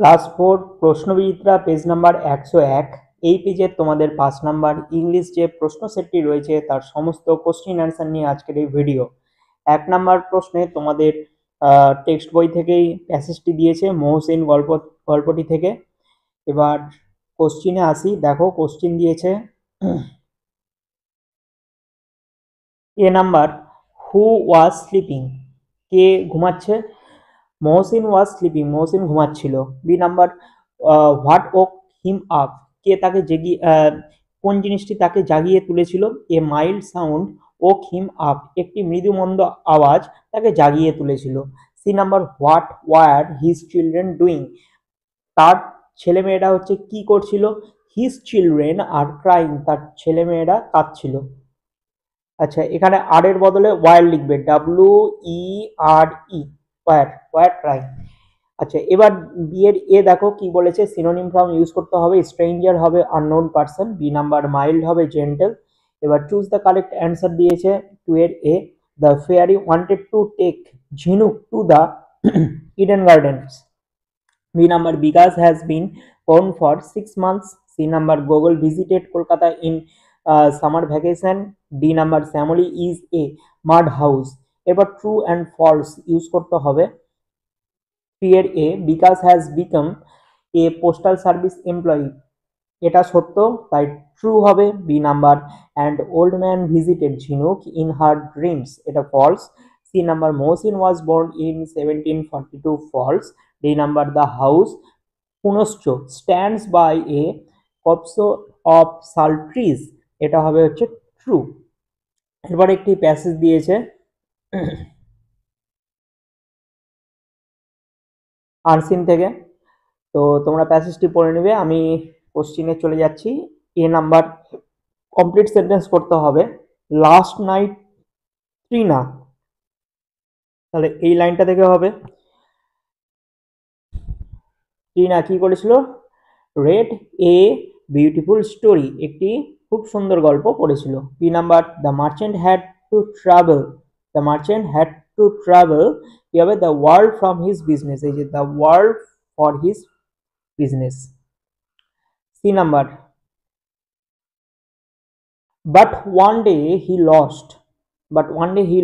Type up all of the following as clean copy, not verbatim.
Class 4 প্রশ্নবিচিত্রা page number 101। এই পেজে তোমাদের 5 নাম্বার ইংলিশ যে প্রশ্ন সেটটি রয়েছে তার সমস্ত কোশ্চিন অ্যান্সার নিয়ে আজকের এই ভিডিও। 1 নাম্বার প্রশ্নে তোমাদের টেক্সট বই থেকেই প্যাসেজটি দিয়েছে, মহসিন গল্পটি থেকে। এবার কোশ্চিনে আসি। দেখো কোশ্চিন দিয়েছে এ নাম্বার, হু ওয়াজ স্লিপিং, কে ঘুমাচ্ছে? মহসিন ওয়াজ স্লিপিং, মহসিন ঘুমাচ্ছিল। B number, what woke him up, কে তাকে জেগিয়ে কোন জিনিসটি তাকে জাগিয়ে তুলেছিল? A mild sound woke him up, একটি মৃদুমন্দ আওয়াজ তাকে জাগিয়ে তুলেছিল। C number, what were his children doing, তার ছেলেমেয়েরা হচ্ছে কি করছিল? হিজ চিলড্রেন আর ক্রাইং, তার ছেলেমেয়েরা কাঁদছিল। আচ্ছা, এখানে আর এর বদলে ওয়ার লিখবে, WERE, ওয়ার, ওয়ার ক্রাইং। আচ্ছা, এবার বি এর এ দেখো কি বলেছে, সিনোনিম ফর্ম ইউজ করতে হবে। স্ট্রেঞ্জার হবে unknown person, B number mild হবে জেন্টেল। এবার চুজ দ্য কারেক্ট অ্যান্সার দিয়েছে টু এর A, the fairy wanted to take Jhinuk to the Eden Gardens. B number, Bikash has been gone for 6 months. C number, Google visited Kolkata in summer vacation. D number, Shyamali is a mud house. এবার true and false use করতে হবে। এর A, Bikash has become a postal service employee, এটা সত্য, তাই true হবে। B number, and old man visited Jhinuk in her dreams, এটা false. C number, Mohsin was born in 1742, false. D number, the house Punashcha stands by a copse of sal trees, এটা হবে হচ্ছে true. এরপর একটি প্যাসেজ দিয়েছে আরসিন থেকে, তো তোমরা প্যাসেজটি পড়ে নেবে। আমি কোশ্চিনে চলে যাচ্ছি। এ নাম্বার, কমপ্লিট সেন্টেন্স করতে হবে। লাস্ট নাইট ট্রিনা, তাহলে এই লাইনটা থেকে হবে, ট্রিনা কি করেছিল? রেড এ বিউটিফুল স্টোরি, একটি খুব সুন্দর গল্প পড়েছিল। B number, the merchant had to travel, the merchant had to travel কি হবে? The world from his business, এই যে the world for his business. C number, but one day he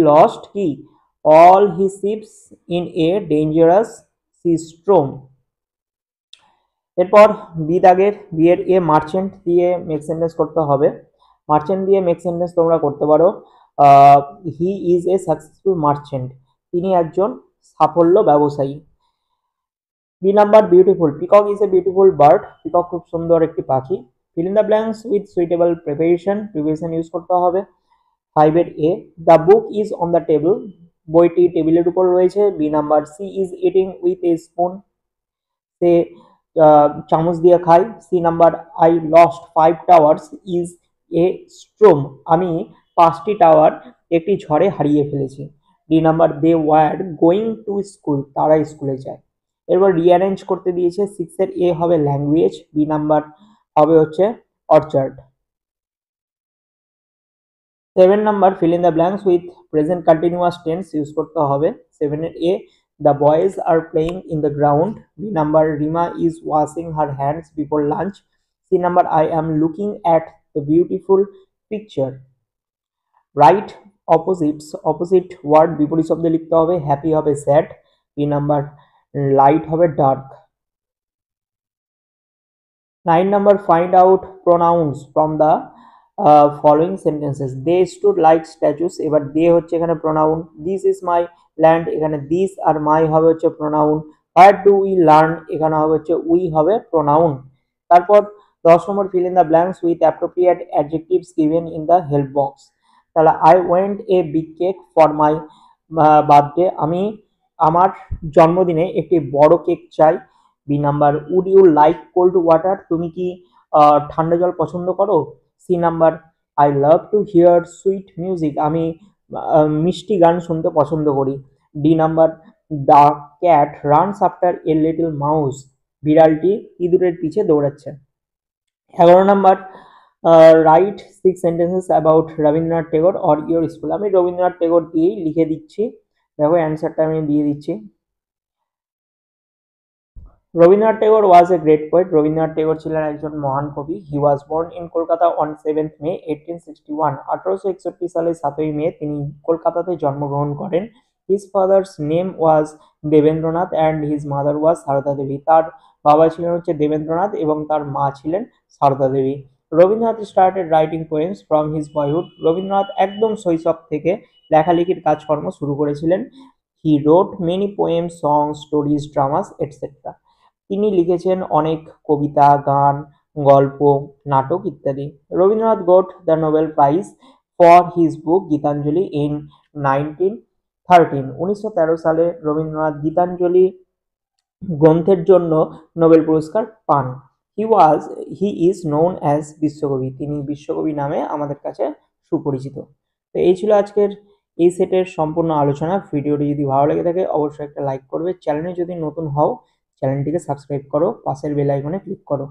lost, কি all his ships in a dangerous sea storm. এরপর B দাগের, B এর A merchant দিয়ে make sentence করতে হবে। Merchant দিয়ে মেক সেন্টেন্স তোমরা করতে পারো, he is a successful merchant, তিনি একজন সাফল্য ব্যবসায়ী। B number, beautiful, peacock is a beautiful bird, peacock খুব সুন্দর একটি পাখি। Fill in the blanks with suitable preparation, preparation use করতে হবে। 5 এর A, the book is on the table, বইটি টেবিলের উপর রয়েছে। B number, C is eating with a spoon, সে চামচ দিয়ে খায়। C number, I lost 5 towers is a storm, আমি 5টি টাওয়ার একটি ঝড়ে হারিয়ে ফেলেছি। D number, they were going to school, তারা স্কুলে যায়। এরপর রিঅ্যারেঞ্জ করতে দিয়েছে। 6 এর এ হবে ল্যাঙ্গুয়েজ, বি নাম্বার হবে হচ্ছে orchard. 7 number, fill in the blanks with present continuous tense use করতে হবে। 7 এর A, the boys are playing in the ground. B number, Rima is washing her hands before lunch. C number, I am looking at the beautiful picture. Write opposites, opposite word বিপরীত শব্দে লিখতে হবে। Happy হবে sad. B number, light হবে dark. 9 number, find out pronouns from the following sentences. They stood like statues, এবার they হচ্ছে এখানে pronoun। this is my land, এখানে this আর my হবে হচ্ছে pronoun। where do we learn, এখানে হবে হচ্ছে we হবে pronoun। তারপর 10 নম্বর, fill in the blanks with appropriate adjectives given in the help box। তাহলে I want a big cake for my birthday, আমি আমার জন্মদিনে একটি বড় কেক চাই। B number, would you like cold water, তুমি কি ঠান্ডা জল পছন্দ করো? C number, I love to hear sweet music, আমি মিষ্টি গান শুনতে পছন্দ করি। D number, the cat runs after a little mouse, বিড়ালটি ইঁদুরের পিছে দৌড়াচ্ছে। 11 number, write 6 sentences about Rabindranath Tagore or your school, আমি রবীন্দ্রনাথ টেগোর দিয়েই লিখে দিচ্ছি। দেখো অ্যান্সারটা আমি দিয়ে দিচ্ছি। Rabindranath Tagore was a great poet. Rabindranath Tagore ছিলেন একজন মহান কবি। He was born in Kolkata on 7th May 1861। 1861 সালের 7ই মে তিনি কলকাতাতে জন্মগ্রহণ করেন। His father's name was Debendranath and his mother was Sarada Debi. তার বাবা ছিলেন হচ্ছে দেবেন্দ্রনাথ এবং তার মা ছিলেন Sarada Debi. Rabindranath started writing poems from his boyhood. Rabindranath একদম শৈশব থেকে লেখালেখির কাজকর্ম শুরু করেছিলেন। হি রোট মেনি পোয়েমস, সংস, স্টোরিজ, ড্রামাস এটসেট্রা। তিনি লিখেছেন অনেক কবিতা, গান, গল্প, নাটক ইত্যাদি। Rabindranath got the Nobel prize for his book Gitanjali in 1913। 1913 সালে রবীন্দ্রনাথ গীতাঞ্জলি গ্রন্থের জন্য নোবেল পুরস্কার পান। হি ইজ নোন অ্যাজ বিশ্বকবি। তিনি বিশ্বকবি নামে আমাদের কাছে সুপরিচিত। তো এই ছিল আজকের এই সেটের সম্পূর্ণ আলোচনা। ভিডিওটি যদি ভালো লেগে থাকে অবশ্যই একটা লাইক করবে। চ্যানেলে যদি নতুন হও চ্যানেলটিকে সাবস্ক্রাইব করো, পাশের বেল আইকনে ক্লিক করো।